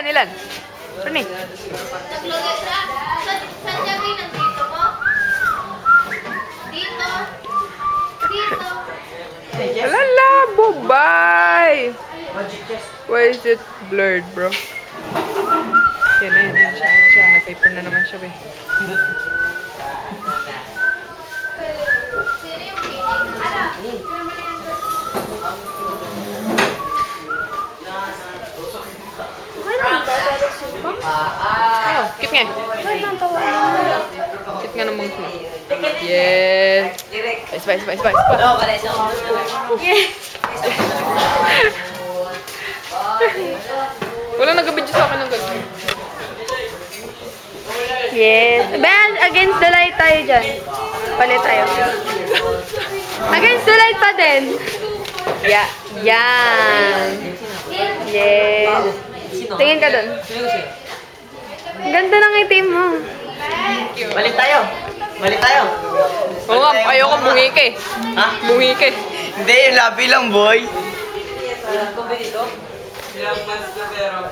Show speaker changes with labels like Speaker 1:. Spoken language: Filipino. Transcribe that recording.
Speaker 1: Ilan? Saan eh?
Speaker 2: Saan niya nandito mo? Dito.
Speaker 1: Alala, bye! Why is it blurred, bro? Yan siya. Nag-paper na naman siya, eh. Oh, keep nga. Keep nga ng monks mo. Yes. Spice. Wala nag-video sa akin ng ganun.
Speaker 3: Yes. Ben, against the light tayo dyan. Palit tayo. Against the light pa din. Yeah. Yan. Yes. Tingin ka dun. Ang ganda ng itim mo.
Speaker 4: Balik tayo.
Speaker 1: Oo nga, ayoko bungi ka eh.
Speaker 4: Ha?
Speaker 1: Bungi ka eh.
Speaker 4: Hindi, yung labi lang, boy.
Speaker 5: Ilang months na pero